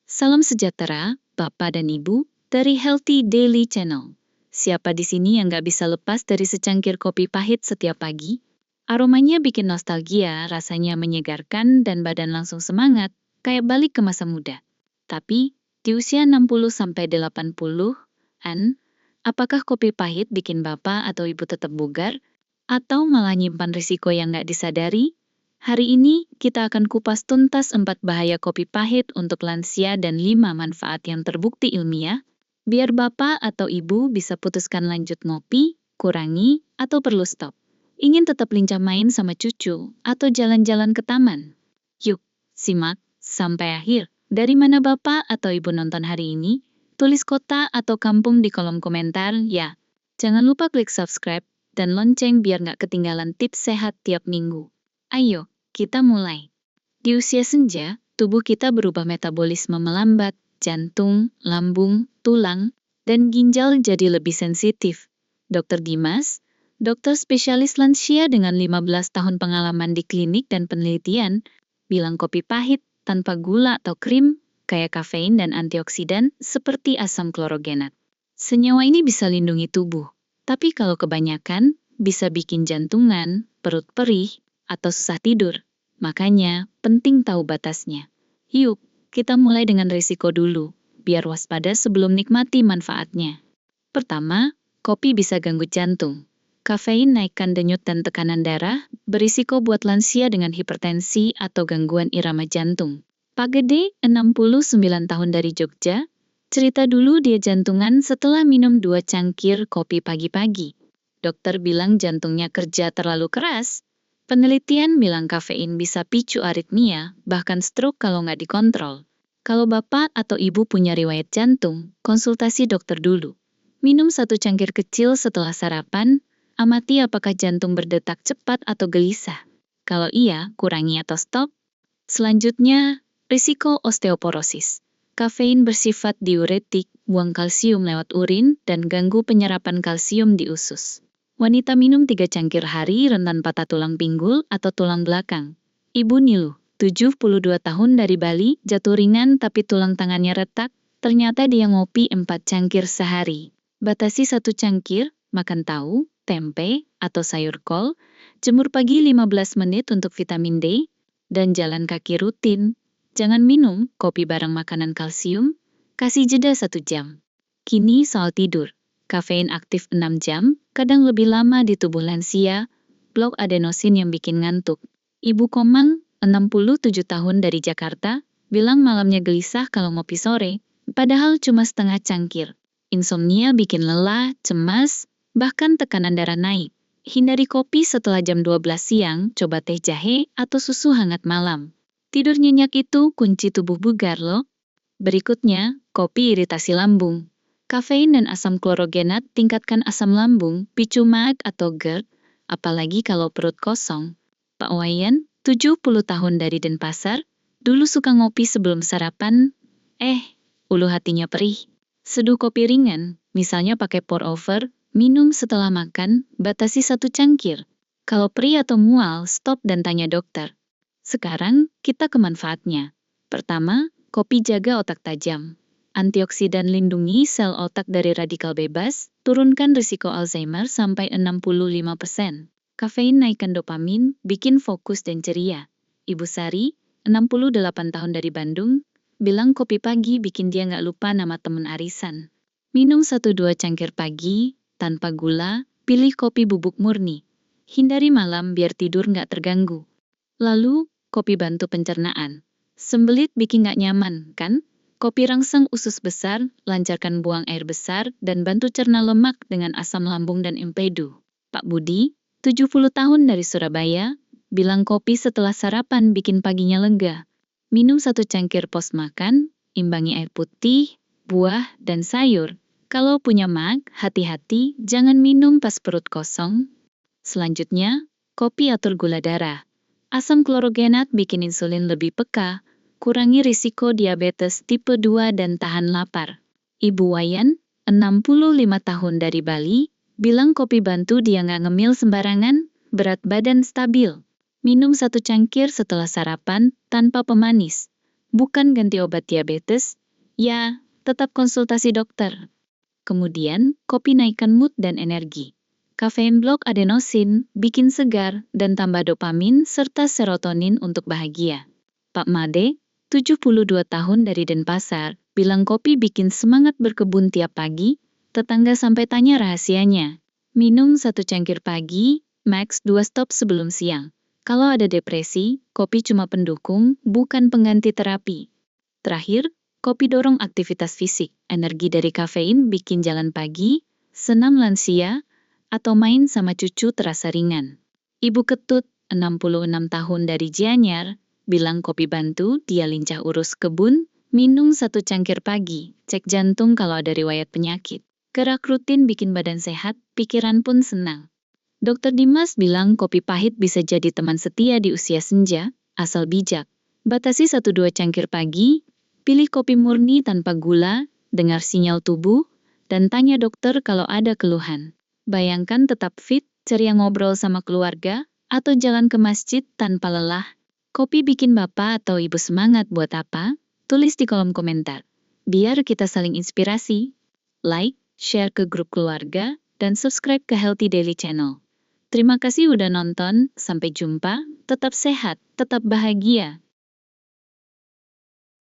Salam sejahtera, Bapak dan Ibu, dari Healthy Daily Channel. Siapa di sini yang gak bisa lepas dari secangkir kopi pahit setiap pagi? Aromanya bikin nostalgia, rasanya menyegarkan, dan badan langsung semangat, kayak balik ke masa muda. Tapi, di usia 60-80-an, apakah kopi pahit bikin Bapak atau Ibu tetap bugar? Atau malah nyimpan risiko yang gak disadari? Hari ini, kita akan kupas tuntas 4 bahaya kopi pahit untuk lansia dan 5 manfaat yang terbukti ilmiah, biar Bapak atau Ibu bisa putuskan lanjut ngopi, kurangi, atau perlu stop. Ingin tetap lincah main sama cucu, atau jalan-jalan ke taman? Yuk, simak sampai akhir. Dari mana Bapak atau Ibu nonton hari ini? Tulis kota atau kampung di kolom komentar, ya. Jangan lupa klik subscribe dan lonceng biar nggak ketinggalan tips sehat tiap minggu. Ayo, kita mulai. Di usia senja, tubuh kita berubah metabolisme melambat, jantung, lambung, tulang, dan ginjal jadi lebih sensitif. Dr. Dimas, dokter spesialis lansia dengan 15 tahun pengalaman di klinik dan penelitian, bilang kopi pahit tanpa gula atau krim, kayak kafein dan antioksidan seperti asam klorogenat. Senyawa ini bisa lindungi tubuh, tapi kalau kebanyakan, bisa bikin jantungan, perut perih, atau susah tidur. Makanya, penting tahu batasnya. Yuk, kita mulai dengan risiko dulu, biar waspada sebelum nikmati manfaatnya. Pertama, kopi bisa ganggu jantung. Kafein naikkan denyut dan tekanan darah, berisiko buat lansia dengan hipertensi atau gangguan irama jantung. Pak Gede, 69 tahun dari Jogja, cerita dulu dia jantungan setelah minum 2 cangkir kopi pagi-pagi. Dokter bilang jantungnya kerja terlalu keras. Penelitian bilang kafein bisa picu aritmia, bahkan stroke kalau nggak dikontrol. Kalau Bapak atau Ibu punya riwayat jantung, konsultasi dokter dulu. Minum 1 cangkir kecil setelah sarapan, amati apakah jantung berdetak cepat atau gelisah. Kalau iya, kurangi atau stop. Selanjutnya, risiko osteoporosis. Kafein bersifat diuretik, buang kalsium lewat urin, dan ganggu penyerapan kalsium di usus. Wanita minum 3 cangkir hari rentan patah tulang pinggul atau tulang belakang. Ibu Niluh, 72 tahun dari Bali, jatuh ringan tapi tulang tangannya retak, ternyata dia ngopi 4 cangkir sehari. Batasi 1 cangkir, makan tahu, tempe, atau sayur kol, jemur pagi 15 menit untuk vitamin D, dan jalan kaki rutin. Jangan minum kopi bareng makanan kalsium, kasih jeda 1 jam. Kini soal tidur. Kafein aktif 6 jam, kadang lebih lama di tubuh lansia, blok adenosin yang bikin ngantuk. Ibu Komang, 67 tahun dari Jakarta, bilang malamnya gelisah kalau ngopi sore, padahal cuma setengah cangkir. Insomnia bikin lelah, cemas, bahkan tekanan darah naik. Hindari kopi setelah jam 12 siang, coba teh jahe atau susu hangat malam. Tidur nyenyak itu kunci tubuh bugar loh. Berikutnya, kopi iritasi lambung. Kafein dan asam klorogenat tingkatkan asam lambung, picu MAG atau GERD, apalagi kalau perut kosong. Pak Wayan, 70 tahun dari Denpasar, dulu suka ngopi sebelum sarapan, ulu hatinya perih. Seduh kopi ringan, misalnya pakai pour over, minum setelah makan, batasi 1 cangkir. Kalau perih atau mual, stop dan tanya dokter. Sekarang, kita ke manfaatnya. Pertama, kopi jaga otak tajam. Antioksidan lindungi sel otak dari radikal bebas, turunkan risiko Alzheimer sampai 65%. Kafein naikkan dopamin, bikin fokus dan ceria. Ibu Sari, 68 tahun dari Bandung, bilang kopi pagi bikin dia nggak lupa nama temen arisan. Minum 1-2 cangkir pagi, tanpa gula, pilih kopi bubuk murni. Hindari malam biar tidur nggak terganggu. Lalu, kopi bantu pencernaan. Sembelit bikin nggak nyaman, kan? Kopi rangsang usus besar, lancarkan buang air besar, dan bantu cerna lemak dengan asam lambung dan empedu. Pak Budi, 70 tahun dari Surabaya, bilang kopi setelah sarapan bikin paginya lega. Minum 1 cangkir pos makan, imbangi air putih, buah, dan sayur. Kalau punya MAG, hati-hati, jangan minum pas perut kosong. Selanjutnya, kopi atur gula darah. Asam klorogenat bikin insulin lebih peka, kurangi risiko diabetes tipe 2 dan tahan lapar. Ibu Wayan, 65 tahun dari Bali, bilang kopi bantu dia nggak ngemil sembarangan, berat badan stabil. Minum 1 cangkir setelah sarapan, tanpa pemanis. bukan ganti obat diabetes, ya tetap konsultasi dokter. Kemudian, kopi naikkan mood dan energi. Kafein blok adenosin, bikin segar, dan tambah dopamin serta serotonin untuk bahagia. Pak Made, 72 tahun dari Denpasar, bilang kopi bikin semangat berkebun tiap pagi, tetangga sampai tanya rahasianya. Minum 1 cangkir pagi, max 2 stop sebelum siang. Kalau ada depresi, kopi cuma pendukung, bukan pengganti terapi. Terakhir, kopi dorong aktivitas fisik. Energi dari kafein bikin jalan pagi, senam lansia, atau main sama cucu terasa ringan. Ibu Ketut, 66 tahun dari Gianyar, bilang kopi bantu dia lincah urus kebun, minum 1 cangkir pagi, cek jantung kalau ada riwayat penyakit. Gerak rutin bikin badan sehat, pikiran pun senang. Dokter Dimas bilang kopi pahit bisa jadi teman setia di usia senja, asal bijak. Batasi 1-2 cangkir pagi, pilih kopi murni tanpa gula, dengar sinyal tubuh, dan tanya dokter kalau ada keluhan. Bayangkan tetap fit, ceria ngobrol sama keluarga, atau jalan ke masjid tanpa lelah. Kopi bikin bapak atau ibu semangat buat apa? Tulis di kolom komentar. Biar kita saling inspirasi. Like, share ke grup keluarga, dan subscribe ke Healthy Daily Channel. Terima kasih udah nonton, sampai jumpa, tetap sehat, tetap bahagia.